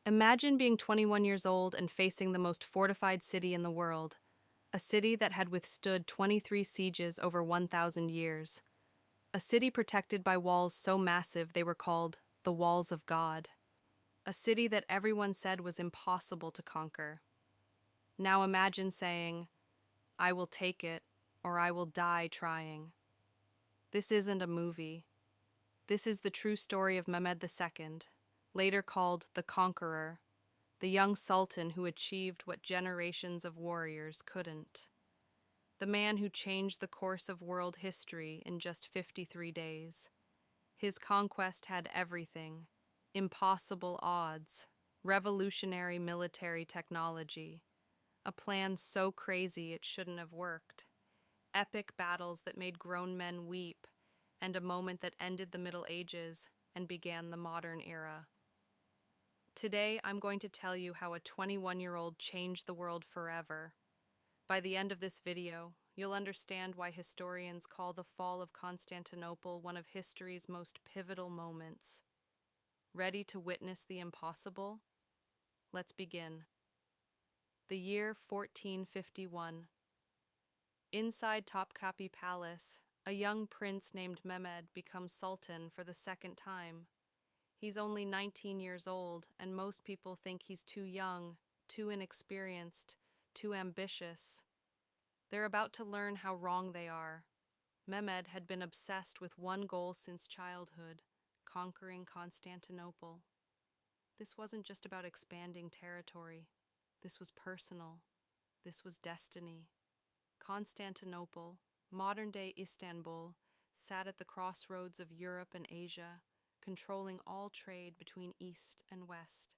Imagine being 21 years old and facing the most fortified city in the world, a city that had withstood 23 sieges over 1,000 years, a city protected by walls so massive they were called the Walls of God, a city that everyone said was impossible to conquer. Now imagine saying, "I will take it, or I will die trying." This isn't a movie. This is the true story of Mehmed II, later called the Conqueror, the young sultan who achieved what generations of warriors couldn't. The man who changed the course of world history in just 53 days. His conquest had everything: impossible odds, revolutionary military technology, a plan so crazy it shouldn't have worked, epic battles that made grown men weep, and a moment that ended the Middle Ages and began the modern era. Today, I'm going to tell you how a 21-year-old changed the world forever. By the end of this video, you'll understand why historians call the fall of Constantinople one of history's most pivotal moments. Ready to witness the impossible? Let's begin. The year 1451. Inside Topkapi Palace, a young prince named Mehmed becomes sultan for the second time. He's only 19 years old, and most people think he's too young, too inexperienced, too ambitious. They're about to learn how wrong they are. Mehmed had been obsessed with one goal since childhood: conquering Constantinople. This wasn't just about expanding territory. This was personal. This was destiny. Constantinople, modern-day Istanbul, sat at the crossroads of Europe and Asia, controlling all trade between East and West.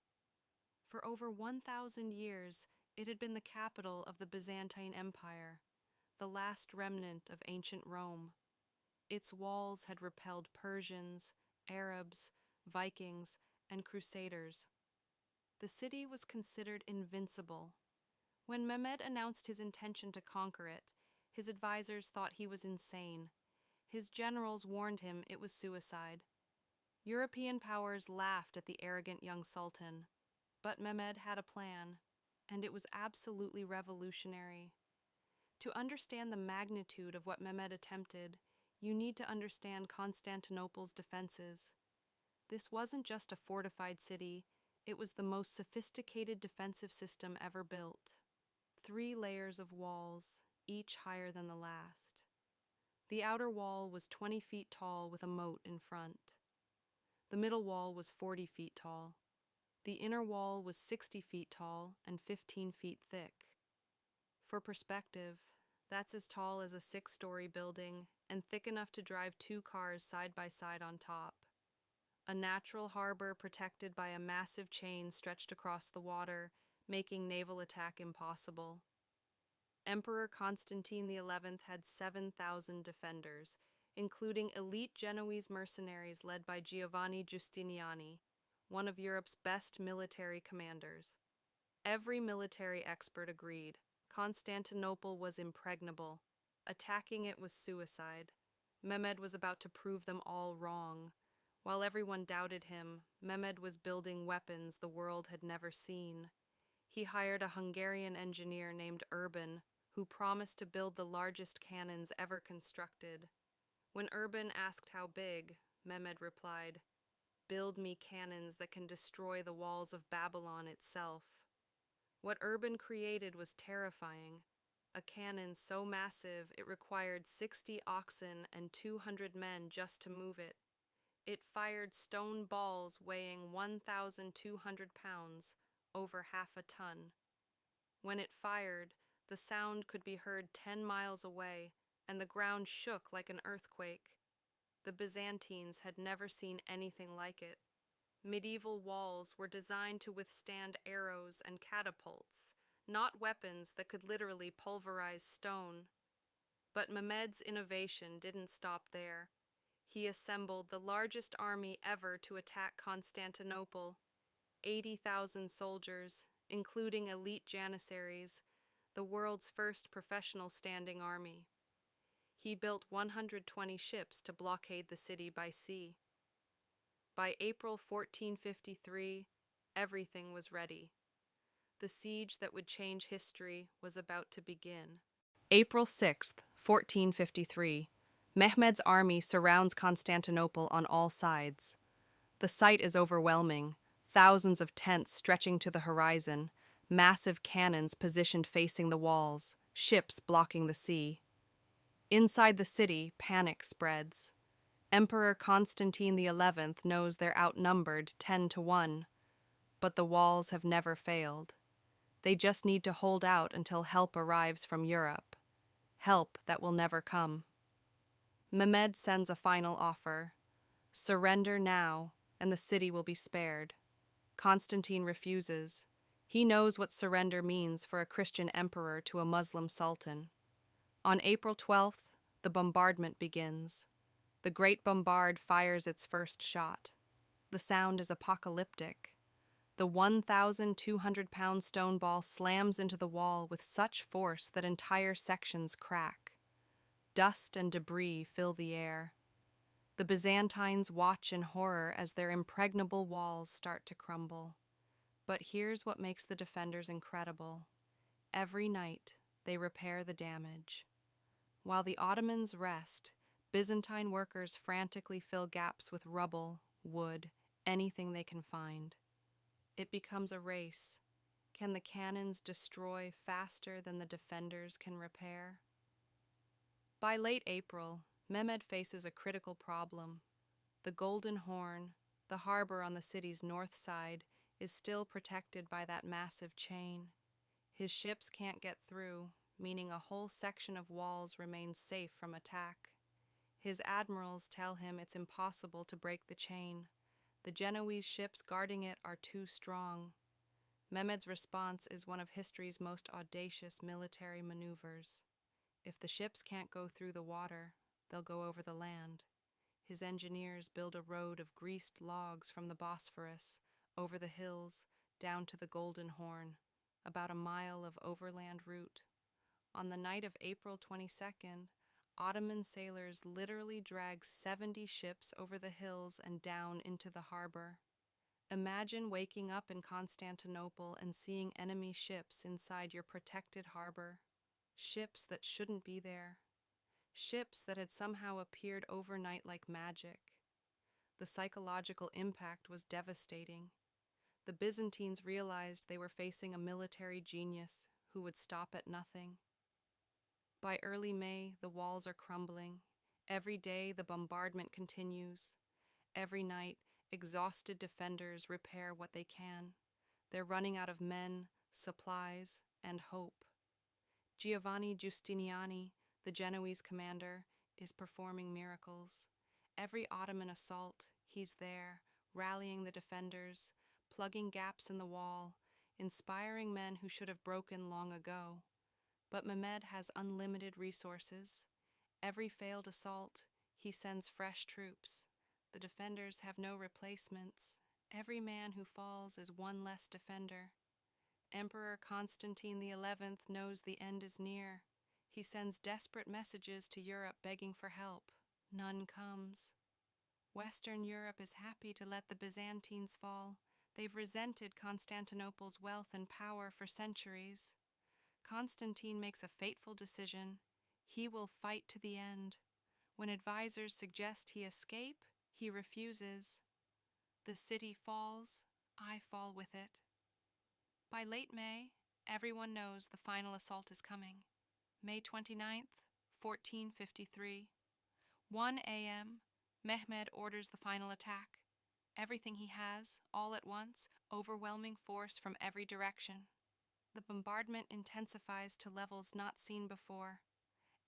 For over 1,000 years, it had been the capital of the Byzantine Empire, the last remnant of ancient Rome. Its walls had repelled Persians, Arabs, Vikings, and Crusaders. The city was considered invincible. When Mehmed announced his intention to conquer it, his advisors thought he was insane. His generals warned him it was suicide. European powers laughed at the arrogant young sultan. But Mehmed had a plan, and it was absolutely revolutionary. To understand the magnitude of what Mehmed attempted, you need to understand Constantinople's defenses. This wasn't just a fortified city, it was the most sophisticated defensive system ever built. 3 layers of walls, each higher than the last. The outer wall was 20 feet tall with a moat in front. The middle wall was 40 feet tall. The inner wall was 60 feet tall and 15 feet thick. For perspective, that's as tall as a 6-story building and thick enough to drive 2 cars side by side on top. A natural harbor protected by a massive chain stretched across the water, making naval attack impossible. Emperor Constantine XI had 7,000 defenders, including elite Genoese mercenaries led by Giovanni Giustiniani, one of Europe's best military commanders. Every military expert agreed Constantinople was impregnable. Attacking it was suicide. Mehmed was about to prove them all wrong. While everyone doubted him, Mehmed was building weapons the world had never seen. He hired a Hungarian engineer named Urban, who promised to build the largest cannons ever constructed. When Urban asked how big, Mehmed replied, "Build me cannons that can destroy the walls of Babylon itself." What Urban created was terrifying. A cannon so massive it required 60 oxen and 200 men just to move it. It fired stone balls weighing 1,200 pounds, over half a ton. When it fired, the sound could be heard 10 miles away, and the ground shook like an earthquake. The Byzantines had never seen anything like it. Medieval walls were designed to withstand arrows and catapults, not weapons that could literally pulverize stone. But Mehmed's innovation didn't stop there. He assembled the largest army ever to attack Constantinople: 80,000 soldiers, including elite janissaries, the world's first professional standing army. He built 120 ships to blockade the city by sea. By April 1453, Everything was ready. The siege that would change history was about to begin. April 6th, 1453. Mehmed's army surrounds Constantinople on all sides. The sight is overwhelming. Thousands of tents stretching to the horizon, massive cannons positioned facing the walls, ships blocking the sea. Inside the city, panic spreads. Emperor Constantine XI knows they're outnumbered 10-1, but the walls have never failed. They just need to hold out until help arrives from Europe. Help that will never come. Mehmed sends a final offer. Surrender now, and the city will be spared. Constantine refuses. He knows what surrender means for a Christian emperor to a Muslim sultan. On April 12th, the bombardment begins. The Great Bombard fires its first shot. The sound is apocalyptic. The 1,200-pound stone ball slams into the wall with such force that entire sections crack. Dust and debris fill the air. The Byzantines watch in horror as their impregnable walls start to crumble. But here's what makes the defenders incredible. Every night, they repair the damage. While the Ottomans rest, Byzantine workers frantically fill gaps with rubble, wood, anything they can find. It becomes a race. Can the cannons destroy faster than the defenders can repair? By late April, Mehmed faces a critical problem. The Golden Horn, the harbor on the city's north side, is still protected by that massive chain. His ships can't get through, meaning a whole section of walls remains safe from attack. His admirals tell him it's impossible to break the chain. The Genoese ships guarding it are too strong. Mehmed's response is one of history's most audacious military maneuvers. If the ships can't go through the water, they'll go over the land. His engineers build a road of greased logs from the Bosphorus, over the hills, down to the Golden Horn, about a mile of overland route. On the night of April 22nd, Ottoman sailors literally drag 70 ships over the hills and down into the harbor. Imagine waking up in Constantinople and seeing enemy ships inside your protected harbor. Ships that shouldn't be there. Ships that had somehow appeared overnight like magic. The psychological impact was devastating. The Byzantines realized they were facing a military genius who would stop at nothing. By early May, the walls are crumbling. Every day, the bombardment continues. Every night, exhausted defenders repair what they can. They're running out of men, supplies, and hope. Giovanni Giustiniani, the Genoese commander, is performing miracles. Every Ottoman assault, he's there, rallying the defenders, plugging gaps in the wall, inspiring men who should have broken long ago. But Mehmed has unlimited resources. Every failed assault, he sends fresh troops. The defenders have no replacements. Every man who falls is one less defender. Emperor Constantine XI knows the end is near. He sends desperate messages to Europe begging for help. None comes. Western Europe is happy to let the Byzantines fall. They've resented Constantinople's wealth and power for centuries. Constantine makes a fateful decision. He will fight to the end. When advisors suggest he escape, he refuses. The city falls, I fall with it. By late May, everyone knows the final assault is coming. May 29th, 1453. 1 a.m., Mehmed orders the final attack. Everything he has, all at once, overwhelming force from every direction. The bombardment intensifies to levels not seen before.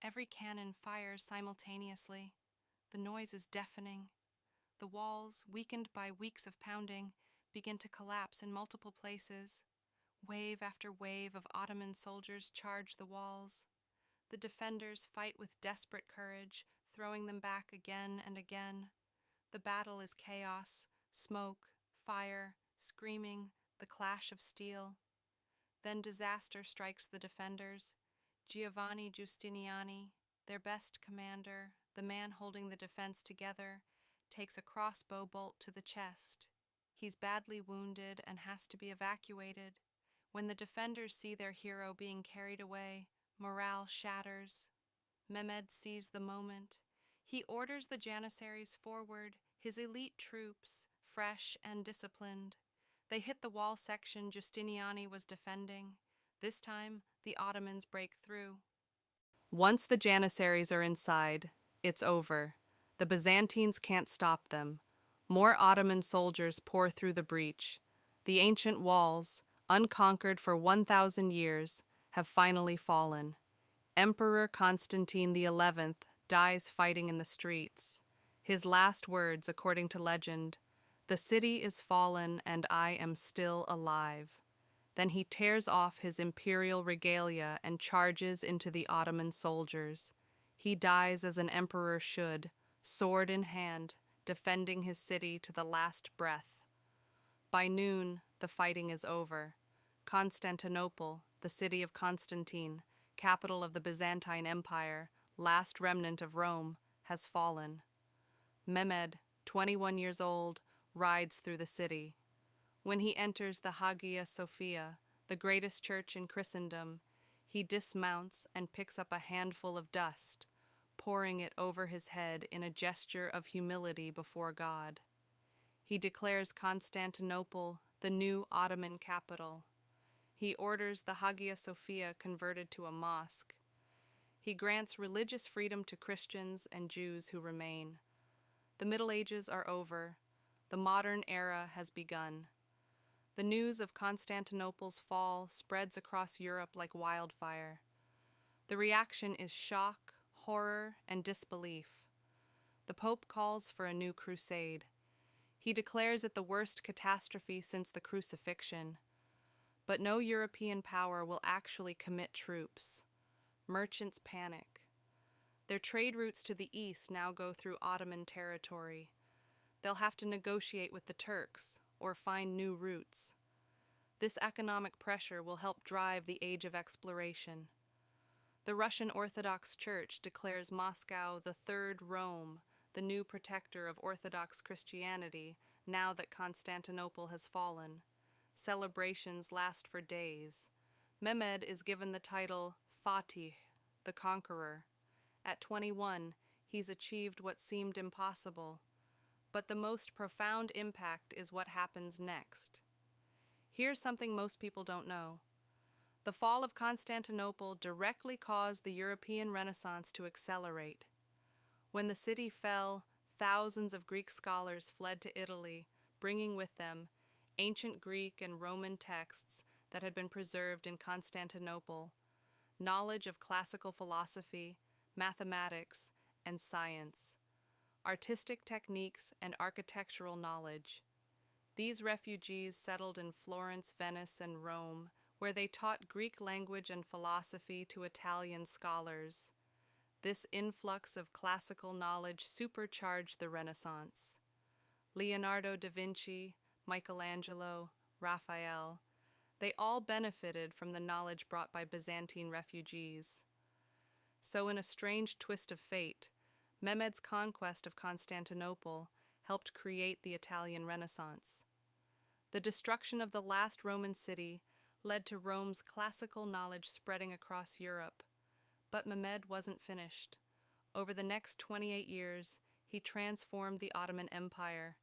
Every cannon fires simultaneously. The noise is deafening. The walls, weakened by weeks of pounding, begin to collapse in multiple places. Wave after wave of Ottoman soldiers charge the walls. The defenders fight with desperate courage, throwing them back again and again. The battle is chaos, smoke, fire, screaming, the clash of steel. Then disaster strikes the defenders. Giovanni Giustiniani, their best commander, the man holding the defense together, takes a crossbow bolt to the chest. He's badly wounded and has to be evacuated. When the defenders see their hero being carried away, morale shatters. Mehmed sees the moment. He orders the Janissaries forward, his elite troops, fresh and disciplined. They hit the wall section Justiniani was defending. This time, the Ottomans break through. Once the Janissaries are inside, it's over. The Byzantines can't stop them. More Ottoman soldiers pour through the breach. The ancient walls, unconquered for 1,000 years, have finally fallen. Emperor Constantine XI dies fighting in the streets. His last words, according to legend, "The city is fallen and I am still alive." Then he tears off his imperial regalia and charges into the Ottoman soldiers. He dies as an emperor should, sword in hand, defending his city to the last breath. By noon, the fighting is over. Constantinople, the city of Constantine, capital of the Byzantine Empire, last remnant of Rome, has fallen. Mehmed, 21 years old, rides through the city. When he enters the Hagia Sophia, the greatest church in Christendom, he dismounts and picks up a handful of dust, pouring it over his head in a gesture of humility before God. He declares Constantinople the new Ottoman capital. He orders the Hagia Sophia converted to a mosque. He grants religious freedom to Christians and Jews who remain. The Middle Ages are over. The modern era has begun. The news of Constantinople's fall spreads across Europe like wildfire. The reaction is shock, horror, and disbelief. The Pope calls for a new crusade. He declares it the worst catastrophe since the crucifixion. But no European power will actually commit troops. Merchants panic. Their trade routes to the east now go through Ottoman territory. They'll have to negotiate with the Turks or find new routes. This economic pressure will help drive the age of exploration. The Russian Orthodox Church declares Moscow the Third Rome, the new protector of Orthodox Christianity, now that Constantinople has fallen. Celebrations last for days. Mehmed is given the title Fatih, the Conqueror. At 21, he's achieved what seemed impossible. But the most profound impact is what happens next. Here's something most people don't know. The fall of Constantinople directly caused the European Renaissance to accelerate. When the city fell, thousands of Greek scholars fled to Italy, bringing with them ancient Greek and Roman texts that had been preserved in Constantinople, knowledge of classical philosophy, mathematics, and science, artistic techniques, and architectural knowledge. These refugees settled in Florence, Venice, and Rome, where they taught Greek language and philosophy to Italian scholars. This influx of classical knowledge supercharged the Renaissance. Leonardo da Vinci, Michelangelo, Raphael, they all benefited from the knowledge brought by Byzantine refugees. So in a strange twist of fate, Mehmed's conquest of Constantinople helped create the Italian Renaissance. The destruction of the last Roman city led to Rome's classical knowledge spreading across Europe. But Mehmed wasn't finished. Over the next 28 years, he transformed the Ottoman Empire.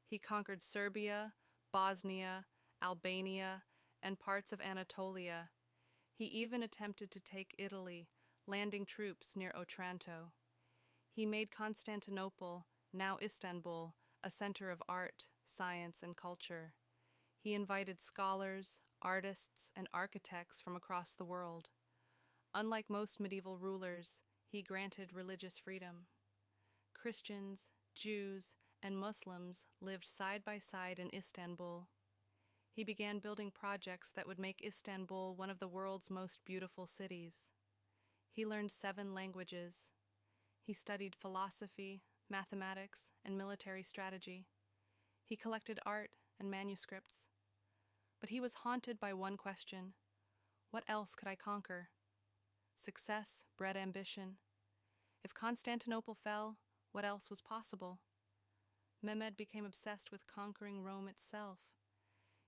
He conquered Serbia, Bosnia, Albania, and parts of Anatolia. He even attempted to take Italy, landing troops near Otranto. He made Constantinople, now Istanbul, a center of art, science, and culture. He invited scholars, artists, and architects from across the world. Unlike most medieval rulers, he granted religious freedom. Christians, Jews, and Muslims lived side by side in Istanbul. He began building projects that would make Istanbul one of the world's most beautiful cities. He learned 7 languages. He studied philosophy, mathematics, and military strategy. He collected art and manuscripts. But he was haunted by one question: what else could I conquer? Success bred ambition. If Constantinople fell, what else was possible? Mehmed became obsessed with conquering Rome itself.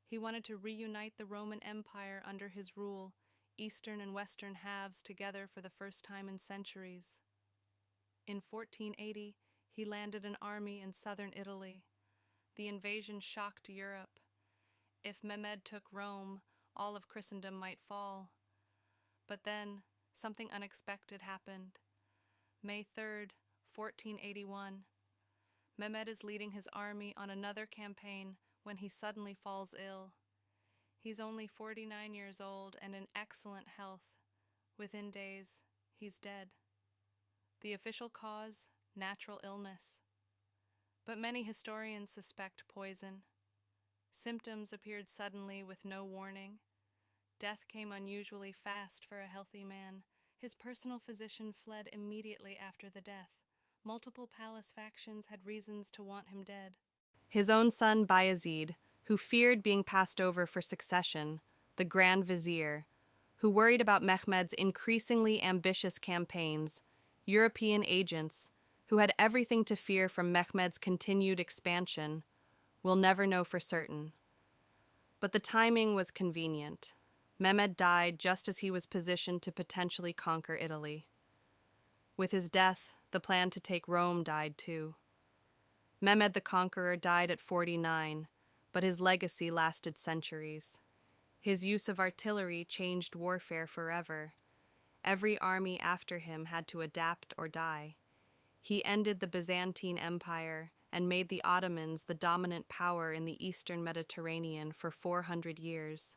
He wanted to reunite the Roman Empire under his rule, eastern and western halves together for the first time in centuries. In 1480, he landed an army in southern Italy. The invasion shocked Europe. If Mehmed took Rome, all of Christendom might fall. But then, something unexpected happened. May 3rd, 1481. Mehmed is leading his army on another campaign when he suddenly falls ill. He's only 49 years old and in excellent health. Within days, he's dead. The official cause, natural illness. But many historians suspect poison. Symptoms appeared suddenly with no warning. Death came unusually fast for a healthy man. His personal physician fled immediately after the death. Multiple palace factions had reasons to want him dead. His own son Bayezid, who feared being passed over for succession, the Grand Vizier, who worried about Mehmed's increasingly ambitious campaigns, European agents, who had everything to fear from Mehmed's continued expansion, will never know for certain. But the timing was convenient. Mehmed died just as he was positioned to potentially conquer Italy. With his death, the plan to take Rome died too. Mehmed the Conqueror died at 49, but his legacy lasted centuries. His use of artillery changed warfare forever. Every army after him had to adapt or die. He ended the Byzantine Empire and made the Ottomans the dominant power in the eastern Mediterranean for 400 years.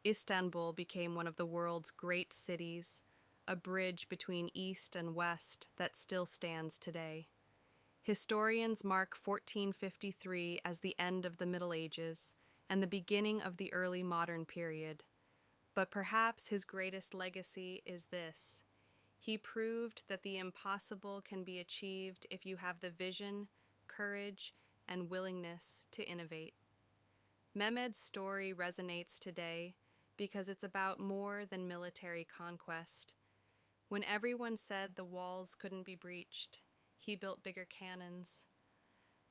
Istanbul became one of the world's great cities, a bridge between East and West that still stands today. Historians mark 1453 as the end of the Middle Ages and the beginning of the early modern period. But perhaps his greatest legacy is this: he proved that the impossible can be achieved if you have the vision, courage, and willingness to innovate. Mehmed's story resonates today because it's about more than military conquest. When everyone said the walls couldn't be breached, he built bigger cannons.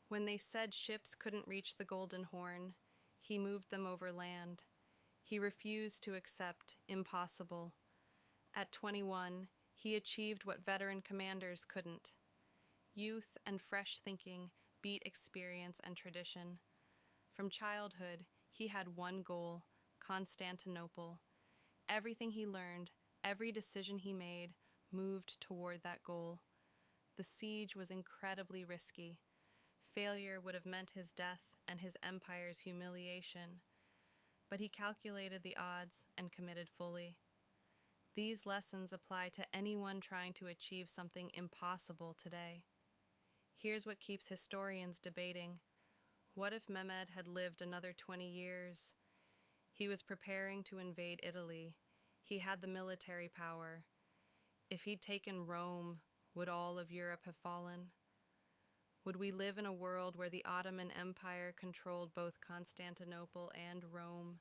When they said ships couldn't reach the Golden Horn, he moved them over land. He refused to accept impossible. At 21, he achieved what veteran commanders couldn't. Youth and fresh thinking beat experience and tradition. From childhood, he had one goal: Constantinople. Everything he learned, every decision he made, moved toward that goal. The siege was incredibly risky. Failure would have meant his death and his empire's humiliation. But he calculated the odds and committed fully. These lessons apply to anyone trying to achieve something impossible today. Here's what keeps historians debating. What if Mehmed had lived another 20 years? He was preparing to invade Italy. He had the military power. If he'd taken Rome, would all of Europe have fallen? Would we live in a world where the Ottoman Empire controlled both Constantinople and Rome,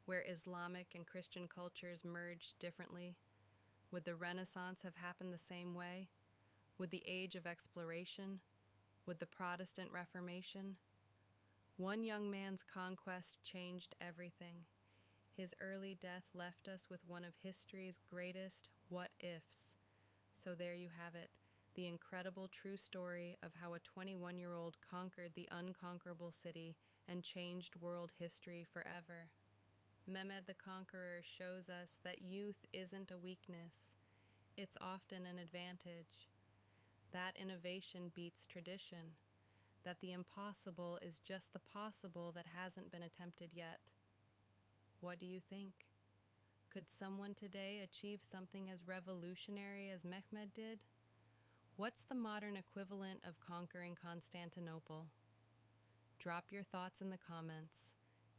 where Islamic and Christian cultures merged differently? Would the Renaissance have happened the same way? Would the Age of Exploration? Would the Protestant Reformation? One young man's conquest changed everything. His early death left us with one of history's greatest what-ifs. So there you have it, the incredible true story of how a 21-year-old conquered the unconquerable city and changed world history forever. Mehmed the Conqueror shows us that youth isn't a weakness. It's often an advantage. That innovation beats tradition. That the impossible is just the possible that hasn't been attempted yet. What do you think? Could someone today achieve something as revolutionary as Mehmed did? What's the modern equivalent of conquering Constantinople? Drop your thoughts in the comments.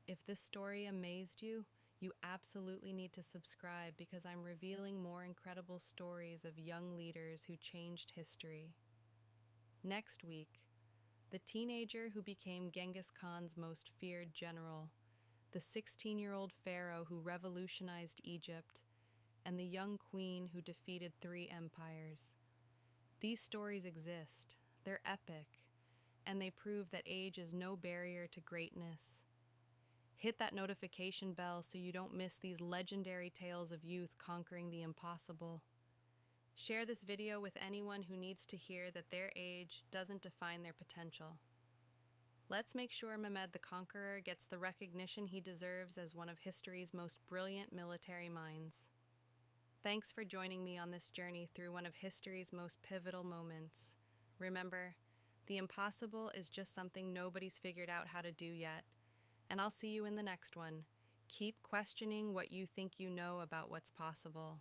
If this story amazed you, you absolutely need to subscribe because I'm revealing more incredible stories of young leaders who changed history. Next week, the teenager who became Genghis Khan's most feared general, the 16-year-old pharaoh who revolutionized Egypt, and the young queen who defeated 3 empires. These stories exist. They're epic. and they prove that age is no barrier to greatness. Hit that notification bell so you don't miss these legendary tales of youth conquering the impossible. Share this video with anyone who needs to hear that their age doesn't define their potential. Let's make sure Mehmet the Conqueror gets the recognition he deserves as one of history's most brilliant military minds. Thanks for joining me on this journey through one of history's most pivotal moments. Remember, the impossible is just something nobody's figured out how to do yet. And I'll see you in the next one. Keep questioning what you think you know about what's possible.